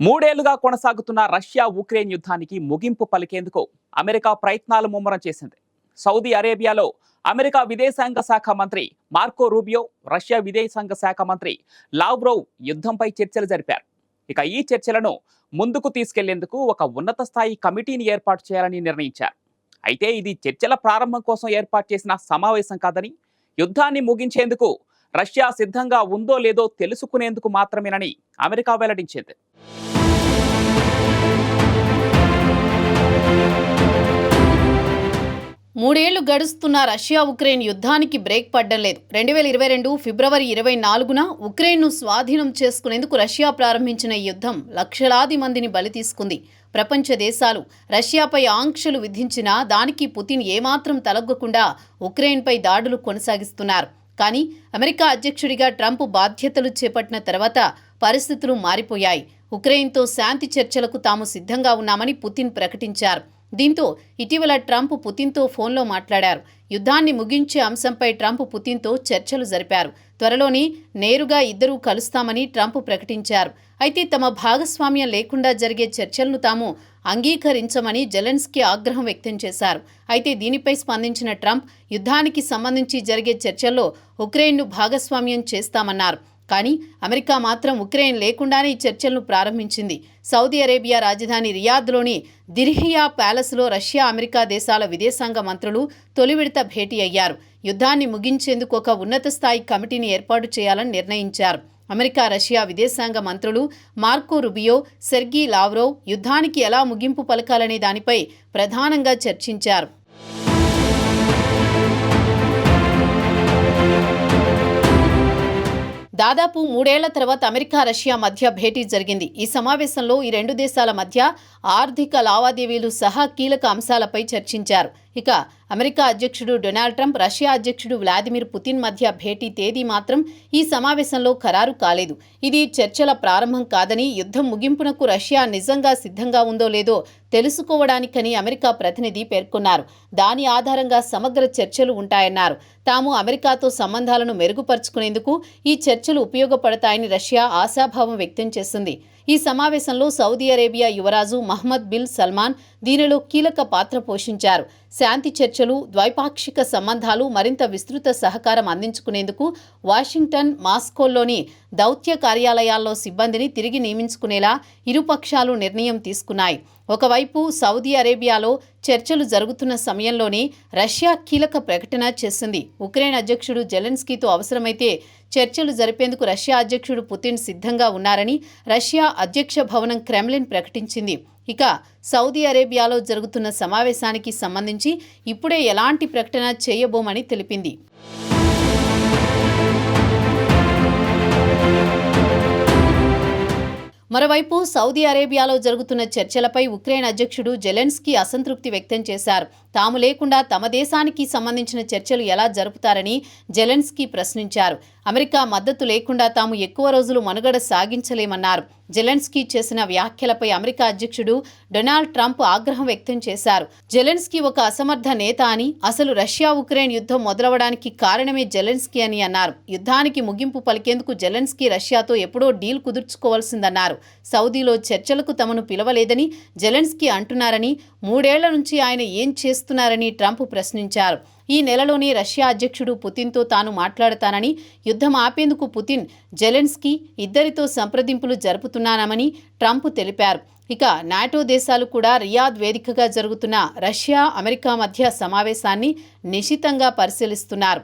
మూడేళ్లుగా కొనసాగుతున్న Russia Ukraine యుద్ధానికి ముగింపు పలికేందుకు అమెరికా ప్రయత్నాలు ముమ్మరం చేసింది. సౌదీ అరేబియాలో అమెరికా విదేశాంగ శాఖ మంత్రి మార్కో రూబియో, రష్యా విదేశాంగ శాఖ మంత్రి లావ్రోవ్ యుద్ధంపై చర్చలు జరిపారు. ఇక ఈ చర్చలను ముందుకు తీసుకెళ్లేందుకు ఒక ఉన్నత స్థాయి కమిటీని ఏర్పాటు చేయాలని నిర్ణయించారు. అయితే ఇది చర్చల ప్రారంభం కోసం ఏర్పాటు చేసిన సమావేశం కాదని, యుద్ధాన్ని ముగించేందుకు రష్యా సిద్ధంగా ఉందో లేదో తెలుసుకునేందుకు మాత్రమేనని అమెరికా వెల్లడించింది. మూడేళ్లు గడుస్తున్న రష్యా ఉక్రెయిన్ యుద్ధానికి బ్రేక్ పడ్డలేదు. 2022 ఫిబ్రవరి 24న ఉక్రెయిన్ను స్వాధీనం చేసుకునేందుకు రష్యా ప్రారంభించిన ఈ యుద్ధం లక్షలాది మందిని బలి తీసుకుంది. ప్రపంచ దేశాలు రష్యాపై ఆంక్షలు విధించినా దానికి పుతిన్ ఏమాత్రం తలగ్గకుండా ఉక్రెయిన్పై దాడులు కొనసాగిస్తున్నారు. కానీ అమెరికా అధ్యక్షుడిగా ట్రంప్ బాధ్యతలు చేపట్టిన తర్వాత పరిస్థితులు మారిపోయాయి. ఉక్రెయిన్తో శాంతి చర్చలకు తాము సిద్ధంగా ఉన్నామని పుతిన్ ప్రకటించారు. దీంతో ఇటీవల ట్రంప్ పుతిన్తో ఫోన్లో మాట్లాడారు. యుద్ధాన్ని ముగించే అంశంపై ట్రంప్ పుతిన్తో చర్చలు జరిపారు. త్వరలోనే నేరుగా ఇద్దరూ కలుస్తామని ట్రంప్ ప్రకటించారు. అయితే తమ భాగస్వామ్యం లేకుండా జరిగే చర్చలను తాము అంగీకరించమని జెలెన్స్కీ ఆగ్రహం వ్యక్తం చేశారు. అయితే దీనిపై స్పందించిన ట్రంప్ యుద్ధానికి సంబంధించి జరిగే చర్చల్లో ఉక్రెయిన్ను భాగస్వామ్యం చేస్తామన్నారు. కానీ అమెరికా మాత్రం ఉక్రెయిన్ లేకుండానే ఈ చర్చలను ప్రారంభించింది. సౌదీ అరేబియా రాజధాని రియాద్లోని దిర్హియా ప్యాలెస్లో రష్యా, అమెరికా దేశాల విదేశాంగ మంత్రులు తొలి విడత భేటీ అయ్యారు. యుద్ధాన్ని ముగించేందుకు ఒక ఉన్నత స్థాయి కమిటీని ఏర్పాటు చేయాలని నిర్ణయించారు. అమెరికా, రష్యా విదేశాంగ మంత్రులు మార్కో రుబియో, సెర్గీ లావ్రోవ్ యుద్ధానికి ఎలా ముగింపు పలకాలనే దానిపై ప్రధానంగా చర్చించారు. దాదాపు 3 ఏళ్ల తర్వాత అమెరికా, రష్యా మధ్య భేటీ జరిగింది. ఈ సమావేశంలో ఈ రెండు దేశాల మధ్య ఆర్థిక లావాదేవీలు సహా కీలక అంశాలపై చర్చించారు. ఇక అమెరికా అధ్యక్షుడు డొనాల్డ్ ట్రంప్, రష్యా అధ్యక్షుడు వ్లాదిమిర్ పుతిన్ మధ్య భేటీ తేదీ మాత్రం ఈ సమావేశంలో ఖరారు కాలేదు. ఇది చర్చల ప్రారంభం కాదని, యుద్ధం ముగింపునకు రష్యా నిజంగా సిద్ధంగా ఉందో లేదో తెలుసుకోవడానికని అమెరికా ప్రతినిధి పేర్కొన్నారు. దాని ఆధారంగా సమగ్ర చర్చలు ఉంటాయన్నారు. తాము అమెరికాతో సంబంధాలను మెరుగుపరుచుకునేందుకు ఈ చర్చలు ఉపయోగపడతాయని రష్యా ఆశాభావం వ్యక్తం చేసింది. ఈ సమావేశంలో సౌదీ అరేబియా యువరాజు మహమ్మద్ బిన్ సల్మాన్ దీనిలో కీలక పాత్ర పోషించారు. శాంతి చర్చలు, ద్వైపాక్షిక సంబంధాలు మరింత విస్తృత సహకారం అందించుకునేందుకు వాషింగ్టన్, మాస్కోల్లోని దౌత్య కార్యాలయాల్లో సిబ్బందిని తిరిగి నియమించుకునేలా ఇరుపక్షాలు నిర్ణయం తీసుకున్నాయి. ఒకవైపు సౌదీ అరేబియాలో చర్చలు జరుగుతున్న సమయంలోనే రష్యా కీలక ప్రకటన చేసింది. ఉక్రెయిన్ అధ్యక్షుడు జెలెన్స్కీతో అవసరమైతే చర్చలు జరిపేందుకు రష్యా అధ్యక్షుడు పుతిన్ సిద్ధంగా ఉన్నారని రష్యా అధ్యక్ష భవనం క్రెమ్లిన్ ప్రకటించింది. ఇక సౌదీ అరేబియాలో జరుగుతున్న సమావేశానికి సంబంధించి ఇప్పుడే ఎలాంటి ప్రకటన చేయబోమని తెలిపింది. మరోవైపు సౌదీ అరేబియాలో జరుగుతున్న చర్చలపై ఉక్రెయిన్ అధ్యక్షుడు జెలెన్స్కీ అసంతృప్తి వ్యక్తం చేశారు. తాము లేకుండా తమ దేశానికి సంబంధించిన చర్చలు ఎలా జరుపుతారని జెలెన్స్కీ ప్రశ్నించారు. అమెరికా మద్దతు లేకుండా తాము ఎక్కువ రోజులు మనుగడ సాగించలేమన్నారు. జెలెన్స్కీ చేసిన వ్యాఖ్యలపై అమెరికా అధ్యక్షుడు డొనాల్డ్ ట్రంప్ ఆగ్రహం వ్యక్తం చేశారు. జెలెన్స్కీ ఒక అసమర్థ నేత అని, అసలు రష్యా ఉక్రెయిన్ యుద్ధం మొదలవడానికి కారణమే జెలెన్స్కీ అని అన్నారు. యుద్ధానికి ముగింపు పలికేందుకు జెలెన్స్కీ రష్యాతో ఎప్పుడో డీల్ కుదుర్చుకోవాల్సిందన్నారు. సౌదీలో చర్చలకు తమను పిలవలేదని జెలెన్స్కీ అంటున్నారని, 3 ఏళ్ల నుంచి ఆయన ఏం చేస్తున్నారని ట్రంప్ ప్రశ్నించారు. ఈ నెలలోనే రష్యా అధ్యక్షుడు పుతిన్తో తాను మాట్లాడతానని, యుద్ధం ఆపేందుకు పుతిన్, జెలెన్స్కీ ఇద్దరితో సంప్రదింపులు జరుపుతున్నానని ట్రంప్ తెలిపారు. ఇక నాటో దేశాలు కూడా రియాద్ వేదికగా జరుగుతున్న రష్యా, అమెరికా మధ్య సమావేశాన్ని నిశితంగా పరిశీలిస్తున్నారు.